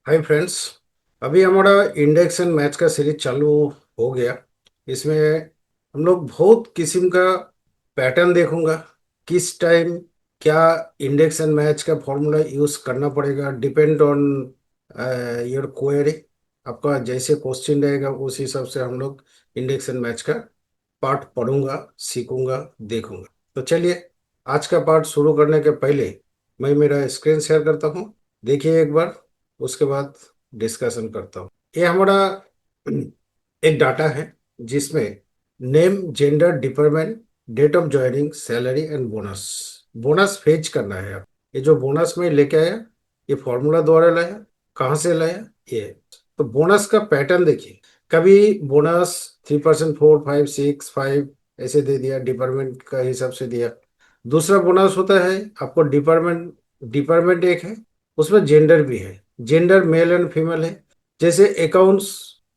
Hi friends. अभी हमारा index and match का सीरीज चालू हो गया। इसमें हम लोग बहुत किस्म का पैटर्न देखूंगा। किस टाइम क्या इंडेक्स एंड मैच का फॉर्मूला यूज करना पड़ेगा, डिपेंड ऑन योर क्वेरी। आपका जैसे क्वेश्चन रहेगा उस हिसाब से हम लोग इंडेक्स एंड मैच का पार्ट पढ़ूंगा, सीखूंगा, देखूंगा। तो चलिए, आज का पार्ट शुरू करने के पहले मैं मेरा स्क्रीन शेयर करता हूँ। देखिए एक बार, उसके बाद डिस्कशन करता हूँ। ये हमारा एक डाटा है जिसमें name, gender, department, date of joining, salary and bonus. Bonus fetch करना है आप। ये जो बोनस में लेके आया, ये फॉर्मूला द्वारा लाया। कहाँ से लाया? ये। तो बोनस का पैटर्न देखिए। कभी बोनस 3%, 4, 5, 6, 5 ऐसे दे दिया, डिपार्टमेंट का हिसाब से दिया। दूसरा बोनस होता है आपको डिपार्टमेंट। डिपार्टमेंट एक है, उसमें जेंडर भी है। जेंडर मेल एंड फीमेल है। जैसे अकाउंट्स,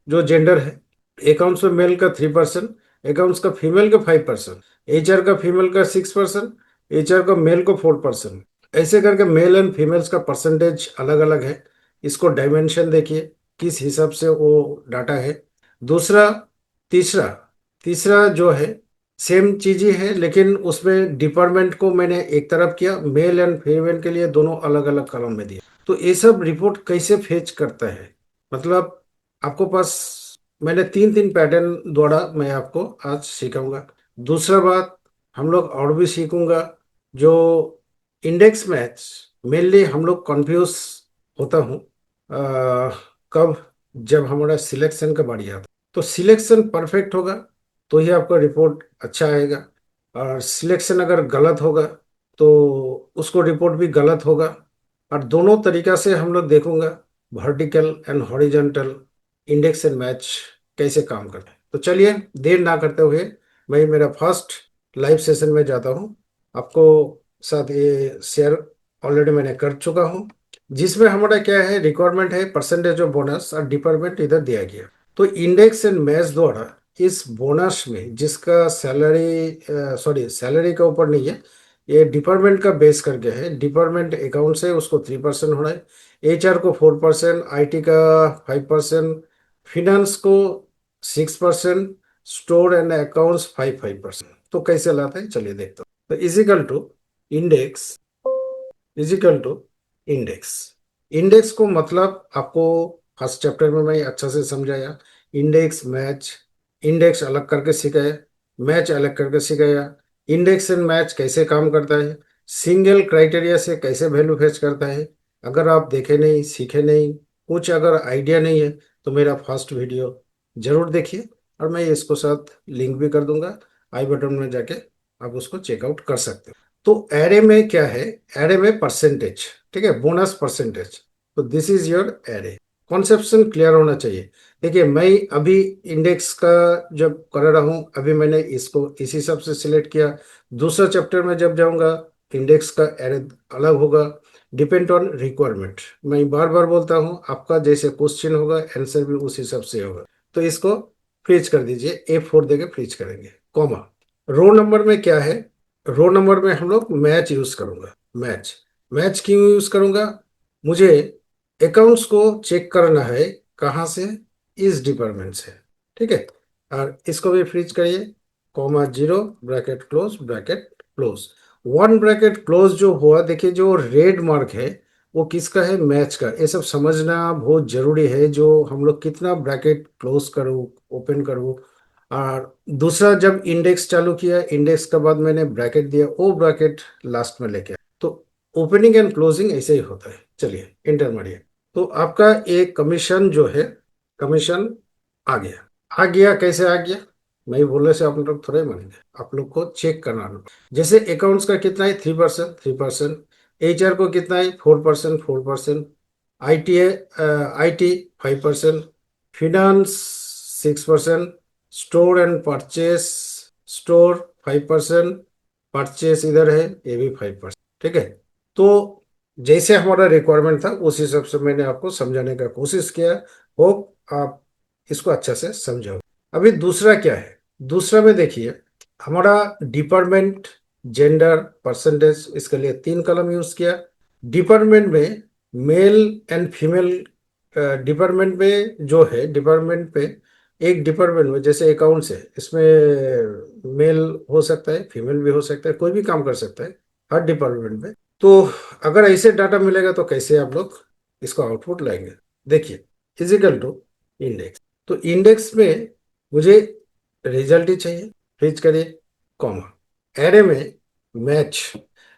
जो जेंडर है, अकाउंट्स में मेल का 3%, अकाउंट्स का फीमेल का 5%, एचआर का फीमेल का 6%, एचआर का मेल को 4%। ऐसे करके मेल एंड फीमेल्स का परसेंटेज अलग अलग है। इसको डायमेंशन देखिए, किस हिसाब से वो डाटा है। दूसरा, तीसरा तीसरा जो है, सेम चीज ही है, लेकिन उसमें डिपार्टमेंट को मैंने एक तरफ किया, मेल एंड फीमेल के लिए दोनों अलग अलग कॉलम में दिया। तो ये सब रिपोर्ट कैसे फेच करता है, मतलब आपको पास मैंने तीन तीन पैटर्न द्वारा मैं आपको आज सिखाऊंगा। दूसरा बात, हम लोग और भी सीखूंगा। जो इंडेक्स मैच, मेनली हम लोग कंफ्यूज होता हूँ कब, जब हमारा सिलेक्शन का बारी आता। तो सिलेक्शन परफेक्ट होगा तो ही आपका रिपोर्ट अच्छा आएगा, और सिलेक्शन अगर गलत होगा तो उसको रिपोर्ट भी गलत होगा। और दोनों तरीका से हम लोग देखूंगा, vertical and horizontal index and match कैसे काम करते हैं। तो चलिए, देर ना करते हुए मैं मेरा फर्स्ट लाइव सेशन में जाता हूँ। आपको साथ ये शेयर ऑलरेडी मैंने कर चुका हूँ, जिसमें हमारा क्या है, रिक्वायरमेंट है परसेंटेज ऑफ बोनस और डिपार्टमेंट इधर दिया गया। तो इंडेक्स एंड मैच द्वारा इस बोनस में जिसका सैलरी, सॉरी सैलरी के ऊपर नहीं है, ये डिपार्टमेंट का बेस करके है। डिपार्टमेंट अकाउंट है, उसको 3% होना है। एचआर को 4%, आईटी का 5%, फिनेंस को 6%, स्टोर एंड अकाउंट्स 5%। तो कैसे लाते हैं चलिए देखते हैं। तो is equal to index, is equal to index. Index को मतलब आपको फर्स्ट चैप्टर में मैं अच्छा से समझाया। इंडेक्स मैच, इंडेक्स अलग करके सिखाया, मैच अलग करके सिखाया। इंडेक्स एंड मैच कैसे काम करता है, सिंगल क्राइटेरिया से कैसे वैल्यू फेच करता है। अगर आप देखे नहीं, सीखे नहीं, कुछ अगर आइडिया नहीं है, तो मेरा फर्स्ट वीडियो जरूर देखिए, और मैं इसको साथ लिंक भी कर दूंगा। आई बटन में जाके आप उसको चेकआउट कर सकते हो। तो एरे में क्या है, एरे में परसेंटेज, ठीक है, बोनस परसेंटेज। तो this is your array. Conception clear होना चाहिए। देखिए, मैं अभी इंडेक्स का जब कर रहा हूं, अभी मैंने इसको इसी हिसाब से सिलेक्ट किया। दूसरा चैप्टर में जब जाऊंगा, इंडेक्स का एरे अलग होगा, डिपेंड ऑन रिक्वायरमेंट। मैं बार बार बोलता हूं, आपका जैसे क्वेश्चन होगा आंसर भी उस हिसाब से होगा। तो इसको फ्रीज कर दीजिए, A4 देके फ्रीज करेंगे, कॉमा। रो नंबर में क्या है, रो नंबर में हम लोग मैच यूज करूंगा। मैच, मैच क्यों यूज करूंगा? मुझे अकाउंट्स को चेक करना है, कहाँ से? इस डिपार्टमेंट से, ठीक है। और इसको भी फ्रीज करिए, comma 0, bracket close, bracket close. One bracket close जो हुआ, देखिए जो रेड मार्क है वो किसका है? मैच का। ये सब समझना बहुत जरूरी है, जो हम लोग कितना ब्रैकेट क्लोज करूँ, ओपन करूँ। और दूसरा, जब इंडेक्स चालू किया, इंडेक्स के बाद मैंने ब्रैकेट दिया, वो ब्रैकेट लास्ट में लेके आया। तो ओपनिंग एंड क्लोजिंग ऐसे ही होता है। चलिए इंटर मारिए। तो आपका एक कमीशन जो है, कमीशन आ गया। आ गया कैसे आ गया? मैं बोलने से आप लोग थोड़े मानेंगे, आप लोग को चेक करना होगा। जैसे अकाउंट्स का कितना है? 3%, 3%। एचआर को कितना है? 4%, 4%। आईटी है, IT 5%। Finance 6%। Store and purchase, store 5%। Purchase इधर है, ये भी 5%, ठीक है। तो जैसे हमारा रिक्वायरमेंट था उस हिसाब से मैंने आपको समझाने का कोशिश किया। होप आप इसको अच्छा से समझो। अभी दूसरा क्या है? दूसरा में देखिए, हमारा डिपार्टमेंट, जेंडर, परसेंटेज, इसके लिए तीन कलम यूज किया। डिपार्टमेंट में मेल एंड फीमेल डिपार्टमेंट में जो है, डिपार्टमेंट पे एक डिपार्टमेंट में जैसे अकाउंट्स है, इसमें मेल हो सकता है, फीमेल भी हो सकता है, कोई भी काम कर सकता है हर डिपार्टमेंट में। तो अगर ऐसे डाटा मिलेगा तो कैसे आप लोग इसको आउटपुट लाएंगे? देखिए, इजिकल टू इंडेक्स। तो इंडेक्स में मुझे रिजल्ट ही चाहिए, फ्रीज करिए, कॉमा, एरे में मैच।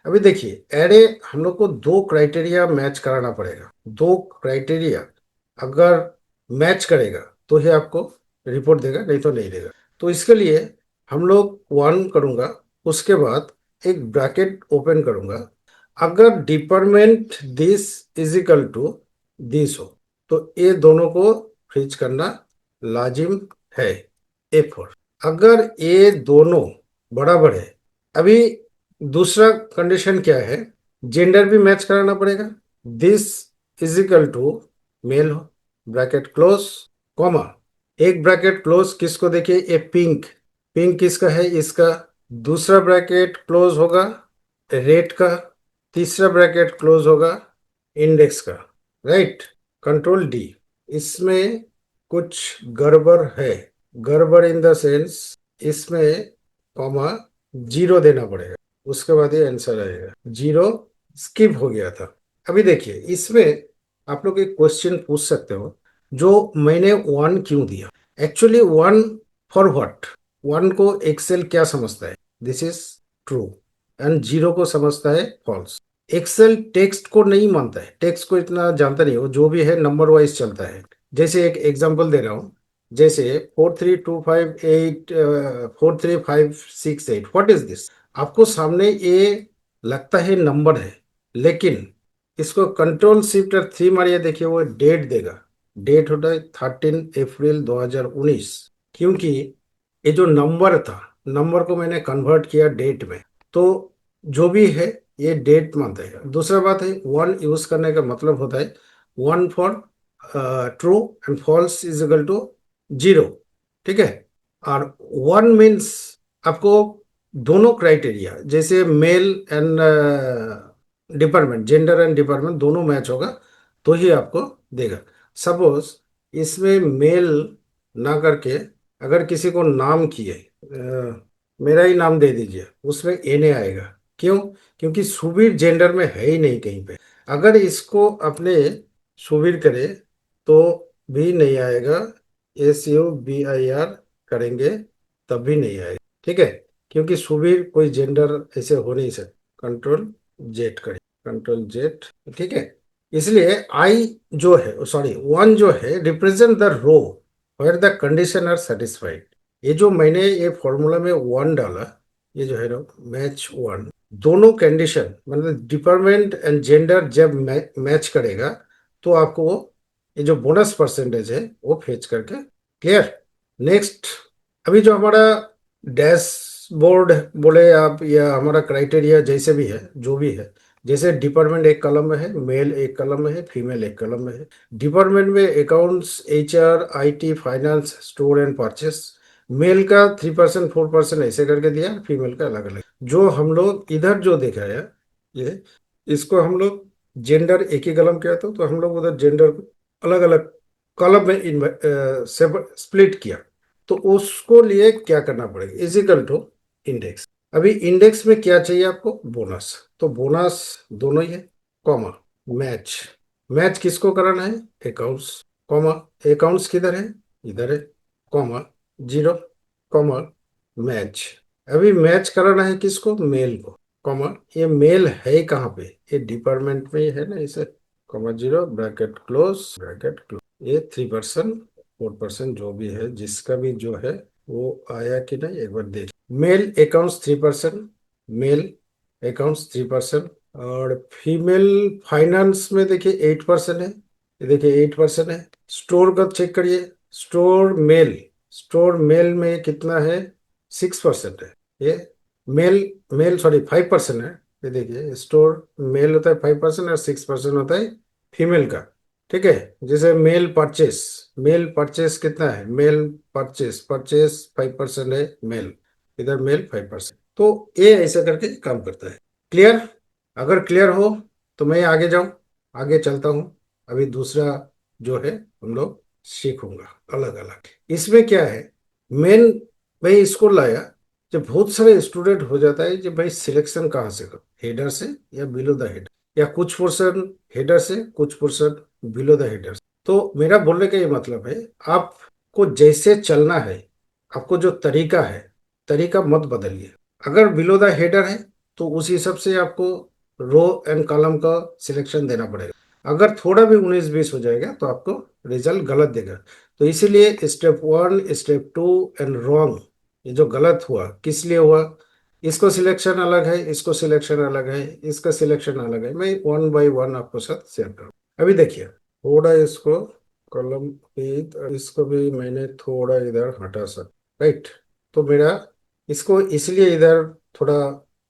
अभी देखिए, एरे हम लोग को दो क्राइटेरिया मैच कराना पड़ेगा। दो क्राइटेरिया अगर मैच करेगा तो ही आपको रिपोर्ट देगा, नहीं तो नहीं देगा। तो इसके लिए हम लोग वन करूंगा, उसके बाद एक ब्रैकेट ओपन करूंगा। अगर department this is equal to this हो तो ये दोनों को फ्रीज करना लाजिम है। A4, अगर ये दोनों बराबर है, अभी दूसरा कंडीशन क्या है, जेंडर भी मैच कराना पड़ेगा। This is equal to male हो, ब्रैकेट क्लोज, कॉमा, एक ब्रैकेट क्लोज किसको, देखिए ये पिंक, पिंक किसका है, इसका। दूसरा ब्रैकेट क्लोज होगा रेट का, तीसरा ब्रैकेट क्लोज होगा इंडेक्स का। Right, control D. इसमें कुछ गड़बड़ है, गड़बड़ इन द सेंस इसमें कॉमा जीरो देना पड़ेगा, उसके बाद ये आंसर आएगा। जीरो स्किप हो गया था। अभी देखिए, इसमें आप लोग एक क्वेश्चन पूछ सकते हो, जो मैंने वन क्यों दिया, actually one for what, one को एक्सेल क्या समझता है, this is true, and zero को समझता है फॉल्स। एक्सेल टेक्स्ट को नहीं मानता है, टेक्स्ट को इतना जानता नहीं, वो जो भी है नंबर वाइज चलता है। जैसे एक एग्जांपल दे रहा हूँ, जैसे 43258 43568, व्हाट इज दिस, आपको सामने ये लगता है नंबर है, लेकिन इसको कंट्रोल शिफ्ट और थ्री मारिए, देखिए वो डेट देगा। डेट होता है 13 अप्रैल 2019, क्योंकि ये जो नंबर था, नंबर को मैंने कन्वर्ट किया डेट में, तो जो भी है ये डेट मानता है। दूसरा बात है, वन यूज करने का मतलब होता है one for true and false is equal to zero. ठीक है, और वन मीन्स आपको दोनों क्राइटेरिया, जैसे male and department, gender and department दोनों मैच होगा तो ही आपको देगा। सपोज इसमें मेल ना करके अगर किसी को नाम किए, मेरा ही नाम दे दीजिए, उसमें एने आएगा। क्यों? क्योंकि सुबीर जेंडर में है ही नहीं कहीं पे। अगर इसको अपने सुबीर करे तो भी नहीं आएगा, SUBIR करेंगे तब भी नहीं आएगा। ठीक है, क्योंकि सुबीर कोई जेंडर ऐसे हो नहीं सकता। कंट्रोल जेड करें, कंट्रोल जेड। ठीक है, इसलिए आई जो है, सॉरी वन जो है, represent the row where the condition are satisfied. ये जो मैंने ये फॉर्मूला में वन डाला, ये जो है ना मैच वन, दोनों कंडीशन मतलब डिपार्टमेंट एंड जेंडर जब मैच करेगा तो आपको वो ये जो बोनस परसेंटेज है वो फेच करके। क्लियर? नेक्स्ट, अभी जो हमारा डैशबोर्ड बोले आप, या हमारा क्राइटेरिया जैसे भी है, जो भी है, जैसे डिपार्टमेंट एक कलम में है, मेल एक कलम में है, फीमेल एक कलम में है। डिपार्टमेंट में accounts, HR, IT, finance, store and purchase, male का 3% 4% ऐसे करके दिया, फीमेल का अलग अलग। जो हम लोग इधर जो देखा है, ये इसको हम लोग जेंडर एक ही कलम किया था, तो हम लोग उधर जेंडर को अलग अलग कॉलम में स्प्लिट किया। तो उसको लिए क्या करना पड़ेगा, इजिकल टू इंडेक्स। अभी इंडेक्स में क्या चाहिए आपको, बोनस, तो बोनस दोनों ही है, कॉमा, मैच, मैच किसको कराना है, अकाउंट्स, कॉमा, अकाउंट्स किधर है, इधर है, कॉमा, जीरो, कॉमा, मैच। अभी मैच कराना है किसको, मेल को, कॉमा, ये मेल है कहाँ पे, ये डिपार्टमेंट में ही है ना, इसे, comma, zero, bracket close, bracket close. ये 3% 4% जो भी है, जिसका भी जो है वो आया कि नहीं एक बार देख। मेल अकाउंट्स 3%, मेल अकाउंट्स 3%, और फीमेल फाइनेंस में देखिए 8% है, ये देखिए 8% है। स्टोर का चेक करिए, स्टोर मेल, स्टोर मेल में कितना है, 6% है। ये मेल, मेल सॉरी 5% है। ये देखिए, स्टोर मेल होता है 5% और 6% होता है फीमेल का। ठीक है, जैसे मेल परचेस, मेल परचेस कितना है, मेल परचेस, परचेस 5% है मेल, इधर मेल 5%। तो ये ऐसा करके काम करता है। क्लियर? अगर क्लियर हो तो मैं आगे जाऊं, आगे चलता हूं। अभी दूसरा जो है हम लोग सीखूंगा अलग अलग। इसमें क्या है मेन, भाई इसको लाया जब बहुत सारे स्टूडेंट हो जाता है जब भाई सिलेक्शन कहाँ से करो, हेडर से या बिलो द हेडर, या कुछ पोर्शन हेडर से कुछ पोर्शन बिलो द हेडर। तो मेरा बोलने का ये मतलब है आपको जैसे चलना है, आपको जो तरीका है, तरीका मत बदलिए। अगर बिलो द हेडर है तो उस हिसाब से आपको रो एंड कॉलम का सिलेक्शन देना पड़ेगा। अगर थोड़ा भी 19-20 हो जाएगा तो आपको रिजल्ट गलत देगा। तो इसीलिए स्टेप 1 स्टेप 2 एंड रॉन्ग, ये जो गलत हुआ किस लिए हुआ, इसको सिलेक्शन अलग है, इसको सिलेक्शन अलग है, इसका सिलेक्शन अलग है। मैं वन बाय वन आपको साथ शेयर करूँ। अभी देखिए थोड़ा इसको कॉलम भी, इसको भी मैंने थोड़ा इधर हटा सकता, राइट। तो मेरा इसको इसलिए इधर थोड़ा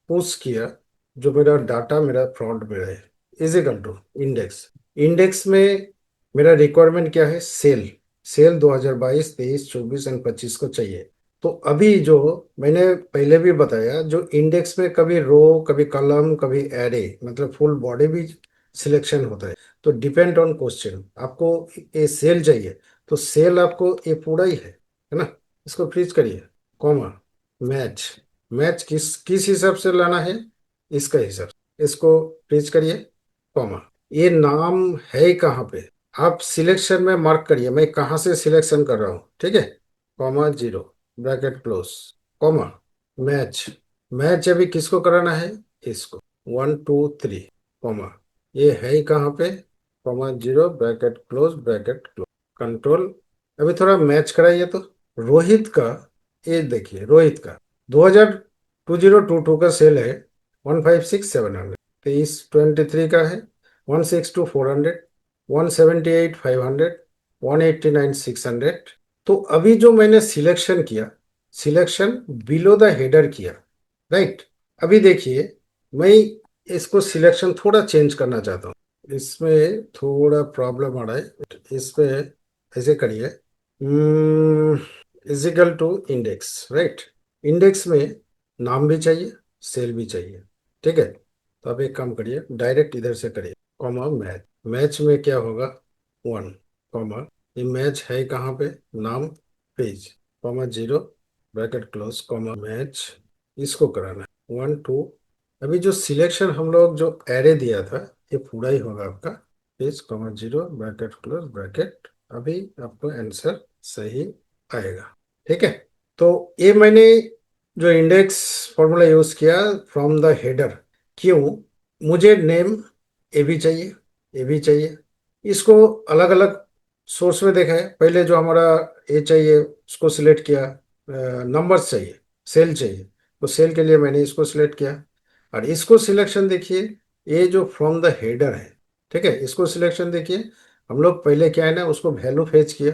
पुश किया, जो मेरा डाटा मेरा फ्रंट में है is equal to index. Index में मेरा रिक्वायरमेंट क्या है, सेल। सेल 2022 23 24 एंड 25 को चाहिए। तो अभी जो मैंने पहले भी बताया, जो इंडेक्स में कभी रो कभी कॉलम कभी एरे, मतलब फुल बॉडी भी सिलेक्शन होता है। तो डिपेंड ऑन क्वेश्चन आपको ये सेल चाहिए, तो सेल आपको ये पूरा ही है ना। इसको फ्रीज करिए, कॉमा मैच। मैच किस हिसाब से लाना है, इसका हिसाब इसको फ्रीज करिए, कॉमा। ये नाम है कहाँ पे, आप सिलेक्शन में मार्क करिए मैं कहाँ से सिलेक्शन कर रहा हूँ, ठीक है। Comma zero, bracket close, comma match. Match अभी किसको कराना है, इसको 1 2 3, कॉमा। ये है कहाँ पे, comma zero, bracket close, bracket close, control. अभी थोड़ा मैच कराइए तो रोहित का, ये देखिए रोहित का 2022 का सेल है 156,700, 23 23 का है 162,400, 178,500, 189,600। तो अभी जो मैंने सिलेक्शन किया, सिलेक्शन बिलो द हेडर किया, राइट। अभी देखिए मैं इसको सिलेक्शन थोड़ा चेंज करना चाहता हूँ, इसमें थोड़ा प्रॉब्लम आ रहा है। इस पे ऐसे करिए, is equal to index, right. Index में नाम भी चाहिए, सेल भी चाहिए, ठीक है। तो आप एक काम करिए डायरेक्ट इधर से करिए, कॉमा मैच। मैच में क्या होगा, 1, कॉमा। ये मैच है कहाँ पे, नाम, page, comma zero, bracket close, comma match. इसको कराना है 1 2। अभी जो सिलेक्शन हम लोग जो एरे दिया था ये पूरा ही होगा आपका, page, comma zero, bracket close, bracket. अभी आपको आंसर सही आएगा, ठीक है। तो ये मैंने जो इंडेक्स फॉर्मूला यूज किया फ्रॉम द हेडर, क्यों, मुझे नेम ए भी चाहिए, ए भी चाहिए। इसको अलग अलग सोर्स में देखा है, पहले जो हमारा ए चाहिए उसको सिलेक्ट किया, नंबर्स चाहिए, सेल चाहिए, तो सेल के लिए मैंने इसको सिलेक्ट किया। और इसको सिलेक्शन देखिए, ये जो फ्रॉम द हेडर है, ठीक है, इसको सिलेक्शन देखिए। हम लोग पहले क्या है ना, उसको वैल्यू फेच किया,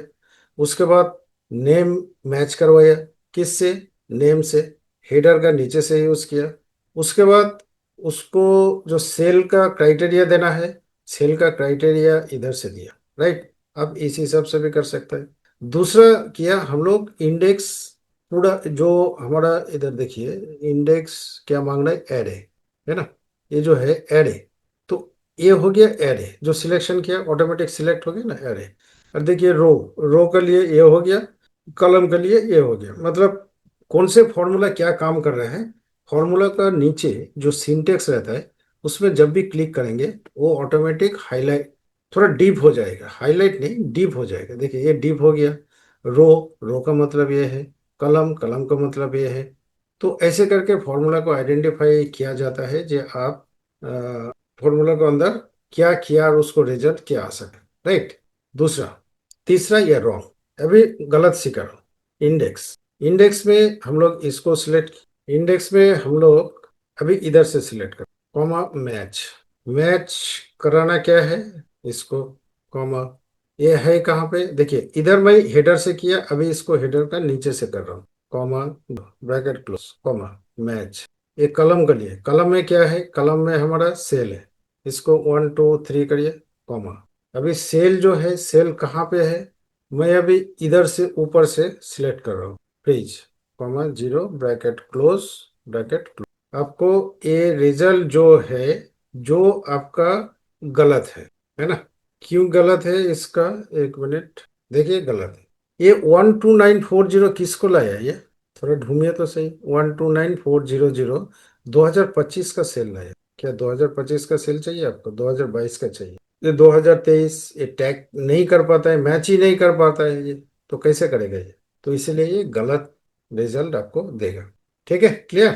उसके बाद नेम मैच करवाया, किससे, नेम से, हेडर का नीचे से यूज किया। उसके बाद उसको जो सेल का क्राइटेरिया देना है, सेल का क्राइटेरिया इधर से दिया, राइट। अब इस हिसाब से भी कर सकते हैं। दूसरा किया हम लोग इंडेक्स, पूरा जो हमारा इधर देखिए इंडेक्स क्या मांग रहा है, एरे, है ना। ये जो है एरे, तो ये हो गया एरे, जो सिलेक्शन किया ऑटोमेटिक सिलेक्ट हो गया ना एरे। और देखिए रो, रो के लिए ये हो गया, कॉलम के लिए ये हो गया। मतलब कौन से फॉर्मूला क्या काम कर रहे हैं, फॉर्मूला का नीचे जो सिंटेक्स रहता है उसमें जब भी क्लिक करेंगे वो ऑटोमेटिक हाईलाइट, थोड़ा डीप हो जाएगा, हाईलाइट नहीं डीप हो जाएगा। देखिए ये डीप हो गया। रो, रो का मतलब ये है, कलम, कलम का मतलब ये है। तो ऐसे करके फॉर्मूला को आइडेंटिफाई किया जाता है जो आप फॉर्मूला के अंदर क्या किया और उसको रिजल्ट क्या आ सके, राइट। दूसरा, तीसरा ये रॉन्ग, अभी गलत सीखा रहा हूँ। इंडेक्स, इंडेक्स में हम लोग इसको सिलेक्ट, इंडेक्स में हम लोग अभी इधर से सिलेक्ट कर, कॉमा मैच। मैच कराना क्या है, इसको, कॉमा। ये है कहाँ पे, देखिए इधर मैं हेडर से किया, अभी इसको हेडर का नीचे से कर रहा हूँ, comma, bracket close, comma match. ये कलम के लिए, कलम में क्या है, कलम में हमारा सेल है, इसको 1 2 3 करिए, कॉमा। अभी सेल जो है, सेल कहाँ पे है, मैं अभी इधर से ऊपर से सिलेक्ट कर रहा हूँ, page, comma zero, bracket close, bracket close. आपको ये रिजल्ट जो है, जो आपका गलत है ना, क्यों गलत है इसका? एक मिनट, देखिए गलत है। ये 12940 किसको लाया ये? थोड़ा ढूंढिए तो सही। 12940 2025 का सेल लाया। क्या 2025 का सेल चाहिए आपको? 2022 का चाहिए? ये 2023 ये टैग नहीं कर पाता है, मैच ही नहीं कर पाता है ये, तो कैसे करेगा ये? तो इसीलिए ये गलत रिजल्ट आपको देगा। ठीक है, क्लियर?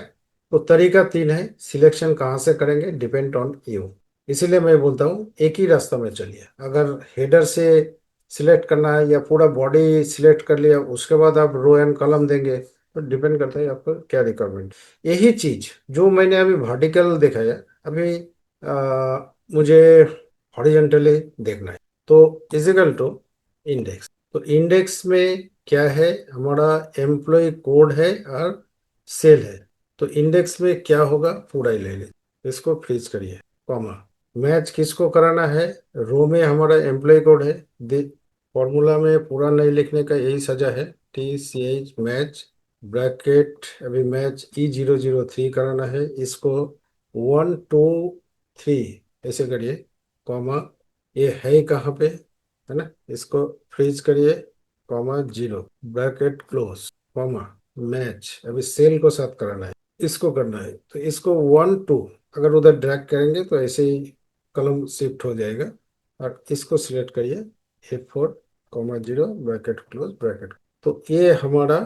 तो तरीका तीन है, सिलेक्शन कहाँ से करेंगे डिपेंड ऑन यू। इसीलिए मैं बोलता हूँ एक ही रास्ता में चलिए। अगर हेडर से सिलेक्ट करना है या पूरा बॉडी सिलेक्ट कर लिया उसके बाद आप रो एंड कॉलम देंगे, तो डिपेंड करता है आपको क्या रिक्वायरमेंट। यही चीज जो मैंने अभी वर्टिकल दिखाया, अभी मुझे हॉरिजॉन्टली देखना है, तो इजिकल टू इंडेक्स। तो इंडेक्स में क्या है? हमारा एम्प्लॉय कोड है और सेल है। तो इंडेक्स में क्या होगा? पूरा ही ले लीजिए, इसको फ्रीज करिए, कॉमा। मैच किसको कराना है? रो में हमारा एम्प्लॉय कोड है। फॉर्मूला में पूरा नहीं लिखने का यही सजा है, TCH मैच ब्रैकेट। अभी मैच E003 कराना है, इसको 123 ऐसे करिए, कॉमा। ये है कहाँ पे? है ना, इसको फ्रीज करिए, comma, zero, bracket close, comma, match. अभी सेल को साथ कराना है, इसको करना है, तो इसको 1 2 अगर उधर ड्रैग करेंगे तो ऐसे ही कलम शिफ्ट हो जाएगा। और इसको सिलेक्ट करिए, F4, comma, zero, bracket close, bracket. तो ये हमारा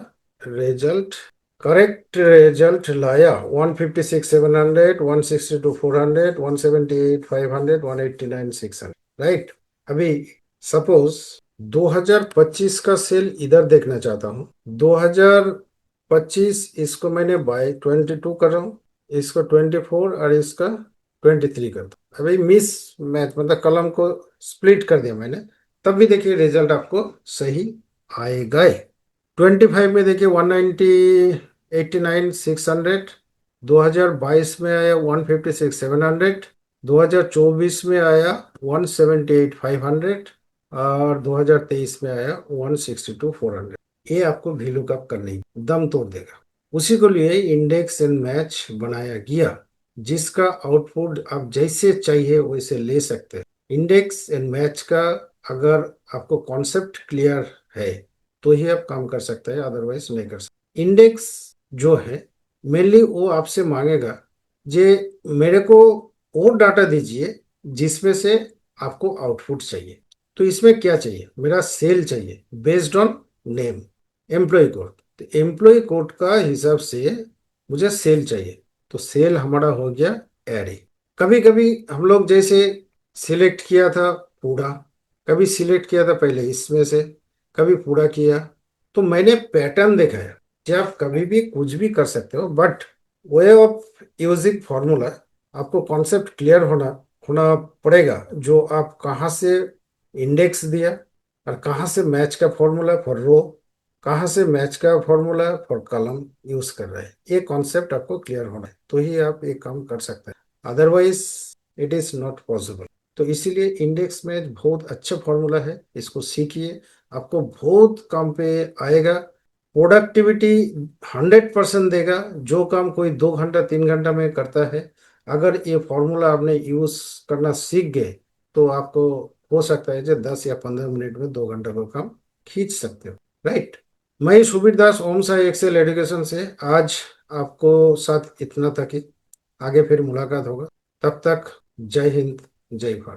रिजल्ट, करेक्ट रिजल्ट लाया। 156 700, 162 400, 178 500, 189 600, राइट। अभी सपोज 2025 का सेल इधर देखना चाहता हूँ। 2025 इसको मैंने बाय 22 कर रहा हूँ, इसको 24 और इसका 23 कर दो। अभी मिस मैच मतलब कलम को स्प्लिट कर दिया मैंने, तब भी देखिए रिजल्ट आपको सही आएगा। 25 में देखिए 190 89 600, 2022 में आया 156 700, 2024 में आया 178 500, और 2023 में आया 162 400। ये आपको भी लुकअप करने की दम तोड़ देगा। उसी को लिए इंडेक्स एंड मैच बनाया गया, जिसका आउटपुट आप जैसे चाहिए वैसे ले सकते हैं। इंडेक्स एंड मैच का अगर आपको कॉन्सेप्ट क्लियर है तो ही आप काम कर सकते हैं, अदरवाइज नहीं कर सकते। इंडेक्स जो है मेनली वो आपसे मांगेगा जे मेरे को और डाटा दीजिए जिसमें से आपको आउटपुट चाहिए। तो इसमें क्या चाहिए? मेरा सेल चाहिए based on name, employee code. तो एम्प्लॉय कोड का हिसाब से मुझे सेल चाहिए, तो सेल हमारा हो गया एरे। कभी कभी हम लोग जैसे सिलेक्ट किया था पूरा, कभी सिलेक्ट किया था पहले इसमें से, कभी पूरा किया। तो मैंने पैटर्न देखा है कि आप कभी भी कुछ भी कर सकते हो, but way of using formula आपको कॉन्सेप्ट क्लियर होना होना पड़ेगा। जो आप कहाँ से इंडेक्स दिया और कहाँ से मैच का फॉर्मूला फॉर रो, कहाँ से मैच का फॉर्मूला फॉर कॉलम यूज कर रहे हैं, ये कॉन्सेप्ट आपको क्लियर होना है तो ही आप ये काम कर सकते हैं, otherwise it is not possible. तो इसीलिए इंडेक्स मैच बहुत अच्छा फॉर्मूला है, इसको सीखिए, आपको बहुत काम पे आएगा। प्रोडक्टिविटी 100% देगा। जो काम कोई 2 घंटा 3 घंटा में करता है, अगर ये फॉर्मूला आपने यूज करना सीख गए तो आपको हो सकता है कि 10 या 15 मिनट में 2 घंटा का काम खींच सकते हो, राइट। मैं सुबीर दास, ओम साई एक्सेल एजुकेशन से आज आपको साथ इतना तक ही। आगे फिर मुलाकात होगा, तब तक जय हिंद, जय भारत।